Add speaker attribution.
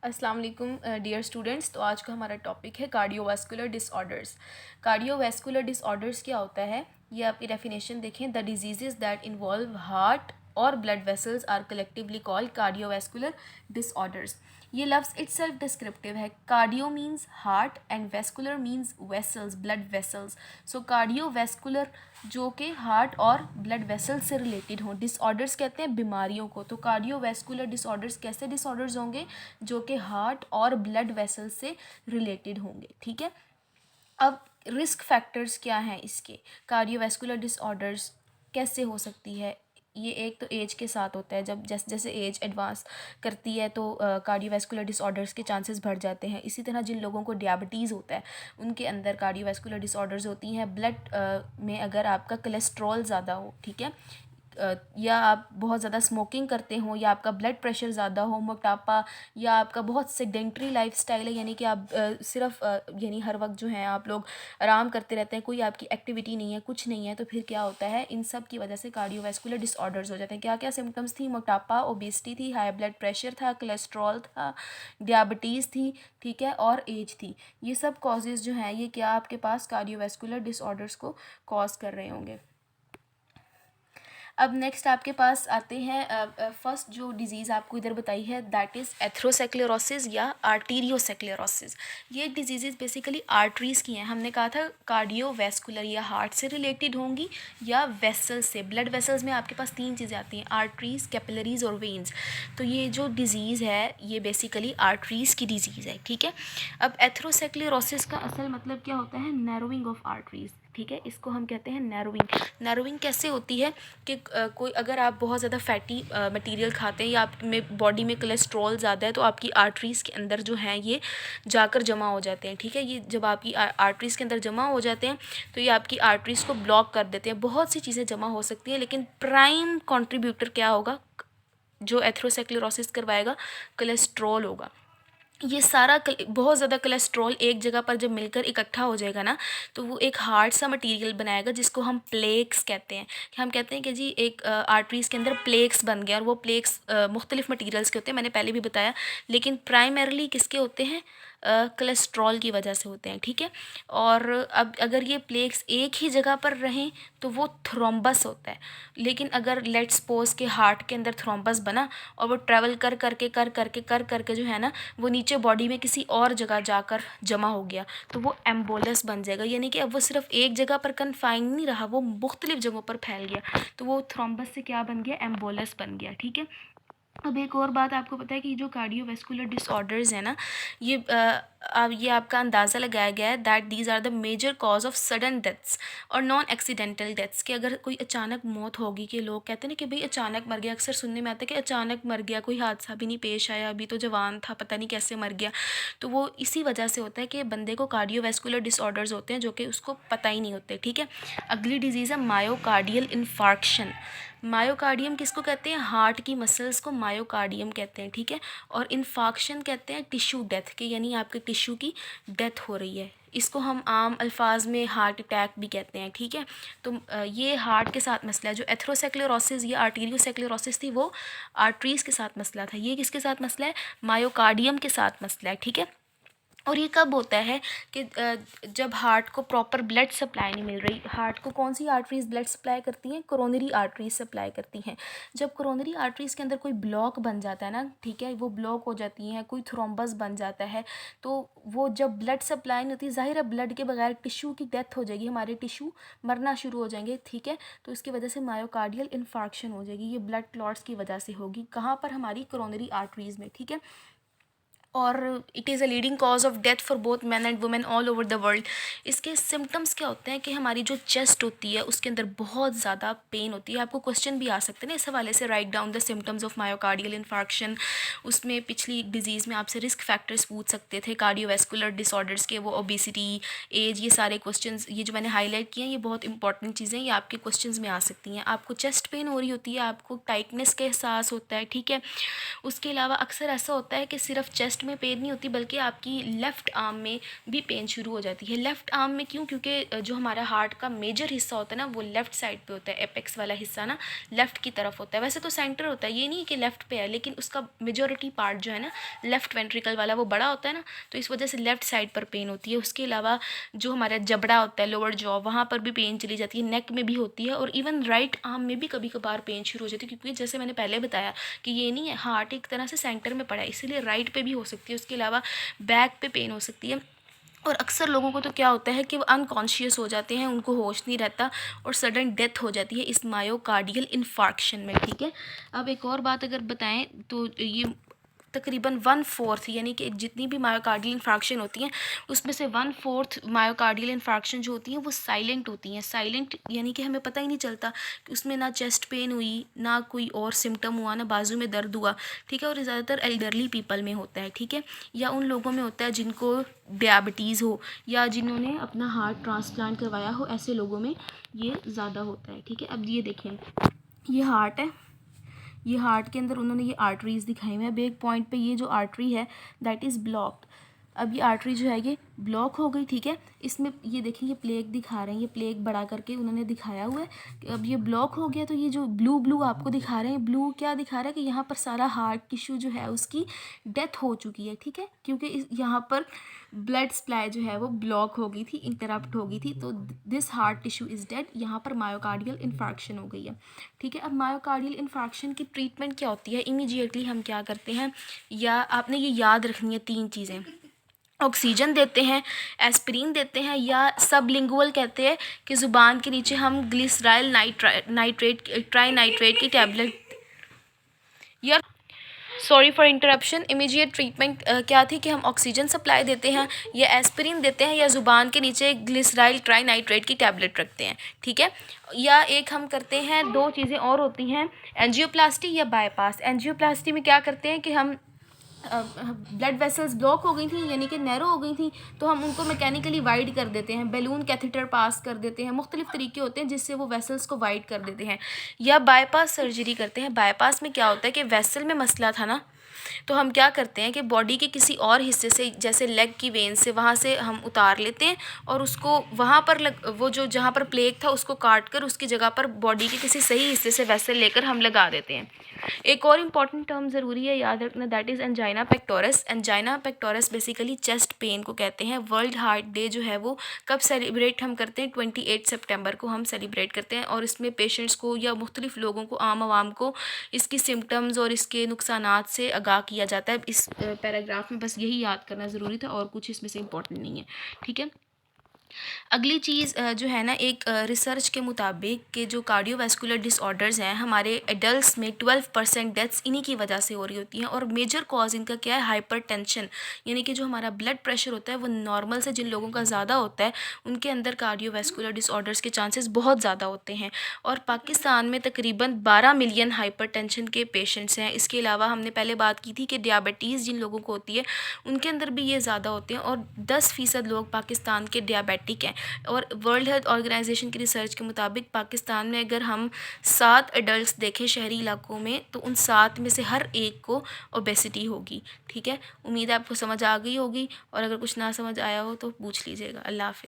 Speaker 1: अस्सलाम वालेकुम dear students. तो आज का हमारा टॉपिक है कार्डियोवास्कुलर डिसऑर्डर्स। कार्डियोवास्कुलर डिसऑर्डर्स क्या होता है, ये आपकी डेफिनेशन देखें। The diseases that involve heart और blood vessels are collectively called cardiovascular disorders. ये लफ्ज़ इटसेल्फ डिस्क्रिप्टिव है। Cardio means heart and vascular means vessels, blood vessels. So cardiovascular जो कि हार्ट और ब्लड वेसल्स से रिलेटेड हों। डिसऑर्डर्स कहते हैं बीमारियों को। तो कार्डियोवेस्कुलर डिसऑर्डर्स कैसे डिसऑर्डर्स होंगे? जो कि हार्ट और ब्लड वेसल्स से रिलेटेड होंगे। ठीक है। अब रिस्क फैक्टर्स क्या हैं इसके? कार्डियोवेस्कुलर डिसऑर्डर्स कैसे हो सकती है? ये एक तो एज के साथ होता है। जब जैसे जैसे एज एडवांस करती है तो कार्डियोवेस्कुलर डिसऑर्डर्स के चांसेस बढ़ जाते हैं। इसी तरह जिन लोगों को डायबिटीज़ होता है उनके अंदर कार्डियोवेस्कुलर डिसऑर्डर्स होती हैं। ब्लड में अगर आपका कोलेस्ट्रॉल ज़्यादा हो, ठीक है, या आप बहुत ज़्यादा स्मोकिंग करते हो, या आपका ब्लड प्रेशर ज़्यादा हो, मोटापा, या आपका बहुत सेडेंट्री लाइफस्टाइल है, यानी कि आप सिर्फ यानी हर वक्त जो है आप लोग आराम करते रहते हैं, कोई आपकी एक्टिविटी नहीं है, कुछ नहीं है, तो फिर क्या होता है, इन सब की वजह से कार्डियोवेस्कुलर डिसऑर्डर्स हो जाते हैं। क्या क्या सिम्टम्स थी? मोटापा, ओबेसिटी थी, हाई ब्लड प्रेशर था, कोलेस्ट्रॉल था, डायबिटीज़ थी, ठीक है, और एज थी। ये सब कॉजेज़ जो हैं ये क्या आपके पास कार्डियोवेस्कुलर डिसऑर्डर्स को कॉज कर रहे होंगे। अब नेक्स्ट आपके पास आते हैं फर्स्ट जो डिज़ीज़ आपको इधर बताई है, दैट इज़ एथ्रोसेक्लेरोसिस या आर्टीरियोसेक्लेरोसिस। ये डिजीज़ बेसिकली आर्टरीज़ की हैं। हमने कहा था कार्डियोवेस्कुलर या हार्ट से रिलेटेड होंगी या वेसल्स से। ब्लड वेसल्स में आपके पास तीन चीज़ें आती हैं, आर्टरीज़, कैपिलरीज़ और वेन्स। तो ये जो डिज़ीज़ है ये बेसिकली आर्टरीज़ की डिज़ीज़ है, ठीक है। अब एथ्रोसेक्लेरोसिस का असल मतलब क्या होता है? नैरोइंग ऑफ आर्टरीज़, ठीक है, इसको हम कहते हैं नैरोइंग। नैरोइंग कैसे होती है कि कोई अगर आप बहुत ज़्यादा फैटी मटेरियल खाते हैं या आप में बॉडी में कोलेस्ट्रॉल ज़्यादा है तो आपकी आर्टरीज़ के अंदर जो हैं ये जाकर जमा हो जाते हैं, ठीक है। ये जब आपकी आर्टरीज़ के अंदर जमा हो जाते हैं तो ये आपकी आर्टरीज़ को ब्लॉक कर देते हैं। बहुत सी चीज़ें जमा हो सकती हैं लेकिन प्राइम कंट्रीब्यूटर क्या होगा जो एथ्रोसेक्लेरोसिस करवाएगा? कोलेस्ट्रॉल होगा। ये सारा बहुत ज़्यादा कोलेस्ट्रॉल एक जगह पर जब मिलकर इकट्ठा हो जाएगा ना तो वो एक हार्ड सा मटेरियल बनाएगा जिसको हम प्लेक्स कहते हैं। कि हम कहते हैं कि जी एक आर्टरीज़ के अंदर प्लेक्स बन गया, और वो प्लेक्स मुख्तलिफ मटेरियल्स के होते हैं, मैंने पहले भी बताया, लेकिन प्राइमरली किसके होते हैं? कोलेस्ट्रॉल की वजह से होते हैं, ठीक है। और अब अगर ये प्लेक्स एक ही जगह पर रहें तो वो थ्रोम्बस होता है। लेकिन अगर लेट्स सपोज के हार्ट के अंदर थ्रोम्बस बना और वो ट्रैवल कर करके जो है ना वो नीचे बॉडी में किसी और जगह जाकर जमा हो गया तो वो एम्बोलस बन जाएगा। यानी कि अब वो सिर्फ एक जगह पर कन्फाइन नहीं रहा, वो मुख्तलिफ जगहों पर फैल गया, तो वो थ्रोम्बस से क्या बन गया? एम्बोलस बन गया, ठीक है। अब एक और बात आपको पता है कि जो कार्डियोवेस्कुलर डिसऑर्डर्स है ना ये ये आपका अंदाज़ा लगाया गया है that these are the major cause of sudden deaths और नॉन एक्सीडेंटल डेथ्स। कि अगर कोई अचानक मौत होगी, कि लोग कहते हैं ना कि भाई अचानक मर गया, अक्सर सुनने में आता है कि अचानक मर गया, कोई हादसा भी नहीं पेश आया, अभी तो जवान था, पता नहीं कैसे मर गया। तो वो इसी वजह से होता है कि बंदे को कार्डियोवेस्कुलर डिसऑर्डर्स होते हैं जो कि उसको पता ही नहीं होते, ठीक है। अगली डिजीज़ है मायोकार्डियल इन्फार्क्शन। मायोकार्डियम किसको कहते हैं? हार्ट की मसल्स को मायोकार्डियम कहते हैं, ठीक है। और इन्फाक्शन कहते हैं टिश्यू डेथ के, यानी आपके टिश्यू की डेथ हो रही है। इसको हम आम अल्फाज में हार्ट अटैक भी कहते हैं, ठीक है। तो ये हार्ट के साथ मसला है। जो एथ्रोसेक्लेरोसिस या आर्टीरियोसेक्लेरोसिस थी वो आर्टरीज़ के साथ मसला था। ये किसके साथ मसला है? मायोकार्डियम के साथ मसला है, ठीक है। और ये कब होता है? कि जब हार्ट को प्रॉपर ब्लड सप्लाई नहीं मिल रही। हार्ट को कौन सी आर्टरीज़ ब्लड सप्लाई करती हैं? कोरोनरी आर्टरीज सप्लाई करती हैं। जब कोरोनरी आर्टरीज़ के अंदर कोई ब्लॉक बन जाता है ना, ठीक है, वो ब्लॉक हो जाती हैं, कोई थ्रोम्बस बन जाता है, तो वो जब ब्लड सप्लाई नहीं होती, ज़ाहिर है ब्लड के बगैर टिश्यू की डेथ हो जाएगी, हमारे टिश्यू मरना शुरू हो जाएंगे, ठीक है। तो इसकी वजह से मायोकार्डियल इन्फार्क्शन हो जाएगी। ये ब्लड क्लॉट्स की वजह से होगी। कहाँ पर? हमारी कोरोनरी आर्टरीज़ में, ठीक है। और it is a leading cause of death for both man and women all over the world. इसके सिम्टम्स क्या होते हैं? कि हमारी जो चेस्ट होती है उसके अंदर बहुत ज़्यादा पेन होती है। आपको क्वेश्चन भी आ सकते हैं ना इस हवाले से, write down the symptoms of myocardial infarction. उसमें पिछली डिजीज़ में आपसे रिस्क फैक्टर्स पूछ सकते थे कार्डियोवेस्कुलर डिसऑर्डर्स के, वो ओबेसिटी, एज, ये सारे क्वेश्चन, ये जो मैंने हाईलाइट किए हैं ये बहुत इंपॉर्टेंट चीज़ें, ये आपके क्वेश्चन में आ सकती हैं। आपको चेस्ट पेन हो रही होती है, आपको टाइटनेस का एहसास होता है, ठीक है। उसके अलावा अक्सर ऐसा होता है कि सिर्फ चेस्ट चेस्ट में पेन नहीं होती, बल्कि आपकी लेफ़्ट आर्म में भी पेन शुरू हो जाती है। लेफ़्ट आर्म में क्यों? क्योंकि जो हमारा हार्ट का मेजर हिस्सा होता है ना, वो लेफ़्ट साइड पे होता है। एपेक्स वाला हिस्सा ना लेफ़्ट की तरफ होता है। वैसे तो सेंटर होता है, ये नहीं कि लेफ़्ट पे है, लेकिन उसका मेजॉरिटी पार्ट जो है ना लेफ़्ट वेंट्रिकल वाला वो बड़ा होता है ना, तो इस वजह से लेफ़्ट साइड पर पेन होती है। उसके अलावा जो हमारा जबड़ा होता है, लोअर जॉ, वहाँ पर भी पेन चली जाती है, नेक में भी होती है, और इवन राइट आर्म में भी कभी कभार पेन शुरू हो जाती है, क्योंकि जैसे मैंने पहले बताया कि ये नहीं है, हार्ट एक तरह से सेंटर में पड़ा है, इसीलिए राइट पे भी हो सकती है। उसके अलावा बैक पे पेन हो सकती है। और अक्सर लोगों को तो क्या होता है कि वो अनकॉन्शियस हो जाते हैं, उनको होश नहीं रहता और सडन डेथ हो जाती है इस मायोकार्डियल इन्फार्क्शन में। ठीक है, अब एक और बात अगर बताएं तो ये तकरीबन 1/4 यानी कि जितनी भी मायोकार्डियल इन्फार्क्शन होती हैं उसमें से 1/4 मायोकार्डियल इन्फार्क्शन जो होती हैं वो साइलेंट होती हैं। साइलेंट यानी कि हमें पता ही नहीं चलता कि उसमें ना चेस्ट पेन हुई, ना कोई और सिम्टम हुआ, ना बाजू में दर्द हुआ। ठीक है, और ज़्यादातर एल्डरली पीपल में होता है। ठीक है, या उन लोगों में होता है जिनको डायबिटीज़ हो या जिन्होंने अपना हार्ट ट्रांसप्लांट करवाया हो, ऐसे लोगों में ये ज़्यादा होता है। ठीक है, अब ये देखें, ये हार्ट है, ये हार्ट के अंदर उन्होंने ये आर्टरीज़ दिखाई हुई है। अब एक पॉइंट पे ये जो आर्टरी है दैट इज़ ब्लॉक्ड। अब ये आर्टरी जो है ये ब्लॉक हो गई। ठीक है, इसमें ये देखिए ये प्लेग दिखा रहे हैं, ये प्लेग बड़ा करके उन्होंने दिखाया हुआ है कि अब ये ब्लॉक हो गया। तो ये जो ब्लू ब्लू आपको दिखा रहे हैं, ब्लू क्या दिखा रहा है कि यहाँ पर सारा हार्ट टिश्यू जो है उसकी डेथ हो चुकी है। ठीक है, क्योंकि यहाँ पर ब्लड सप्लाई जो है वो ब्लॉक हो गई थी, इंटरप्ट हो गई थी, तो this heart tissue is dead. यहाँ पर मायोकार्डियल इन्फार्क्शन हो गई है। ठीक है, अब मायोकार्डियल इन्फार्क्शन की ट्रीटमेंट क्या होती है? इमीडिएटली हम क्या करते हैं, या आपने ये याद रखनी है 3 चीज़ें, ऑक्सीजन देते हैं, एस्पिरिन देते हैं, या सबलिंगुअल कहते हैं कि ज़ुबान के नीचे हम ग्लिसराइल नाइट्रेट ट्राइनाइट्रेट की टैबलेट, या sorry for interruption. Immediate treatment क्या थी कि हम ऑक्सीजन सप्लाई देते हैं, या एस्पिरिन देते हैं, या ज़ुबान के नीचे ग्लिसराइल ट्राइनाइट्रेट की टैबलेट रखते हैं। ठीक है, या एक हम करते हैं, 2 चीज़ें और होती हैं, एंजियोप्लास्टी या बाईपास। एंजियोप्लास्टी में क्या करते हैं कि हम ब्लड वेसल्स ब्लॉक हो गई थी यानी कि नैरो हो गई थी, तो हम उनको मैकेनिकली वाइड कर देते हैं, बैलून कैथेटर पास कर देते हैं, मुख्तलिफ तरीके होते हैं जिससे वो वेसल्स को वाइड कर देते हैं। या बाईपास सर्जरी करते हैं। बाईपास में क्या होता है कि वेसल में मसला था ना, तो हम क्या करते हैं कि बॉडी के किसी और हिस्से से, जैसे लेग की वेन से, वहाँ से हम उतार लेते हैं और उसको वहाँ पर वो जो जहाँ पर प्लेग था उसको काट कर उसकी जगह पर बॉडी के किसी सही हिस्से से वेसल लेकर हम लगा देते हैं। एक और इम्पॉर्टेंट टर्म ज़रूरी है याद रखना, that is angina pectoralis. Angina pectoralis basically chest pain को कहते हैं। वर्ल्ड हार्ट डे जो है वो कब सेलिब्रेट हम करते हैं? 28 सितंबर को हम सेलिब्रेट करते हैं, और इसमें पेशेंट्स को या मुख्तलिफ लोगों को, आम आवाम को इसकी सिम्टम्स और इसके नुकसानात से आगाह किया जाता है। इस पैराग्राफ में बस यही याद करना ज़रूरी था, और कुछ इसमें से इम्पोर्टेंट नहीं है। ठीक है, अगली चीज़ जो है ना, एक रिसर्च के मुताबिक कि जो कार्डियोवैस्कुलर डिसऑर्डर्स हैं हमारे एडल्ट्स में 12% डेथ्स इन्हीं की वजह से हो रही होती हैं, और मेजर कॉज इनका क्या है? हाइपरटेंशन, यानी कि जो हमारा ब्लड प्रेशर होता है वो नॉर्मल से जिन लोगों का ज़्यादा होता है उनके अंदर कार्डियोवैस्कुलर डिसऑर्डर्स के चांसेस बहुत ज़्यादा होते हैं। और पाकिस्तान में तकरीबन 12 मिलियन हाइपरटेंशन के पेशेंट्स हैं। इसके अलावा हमने पहले बात की थी कि डियाबिटीज़ जिन लोगों को होती है उनके अंदर भी ये ज़्यादा होते हैं, और 10% लोग पाकिस्तान के डियाबिटिक हैं। और वर्ल्ड हेल्थ ऑर्गेनाइजेशन की रिसर्च के मुताबिक पाकिस्तान में अगर हम 7 एडल्ट्स देखें शहरी इलाकों में, तो उन 7 में से हर एक को ओबेसिटी होगी। ठीक है, उम्मीद है आपको समझ आ गई होगी, और अगर कुछ ना समझ आया हो तो पूछ लीजिएगा। अल्लाह हाफ़िज़।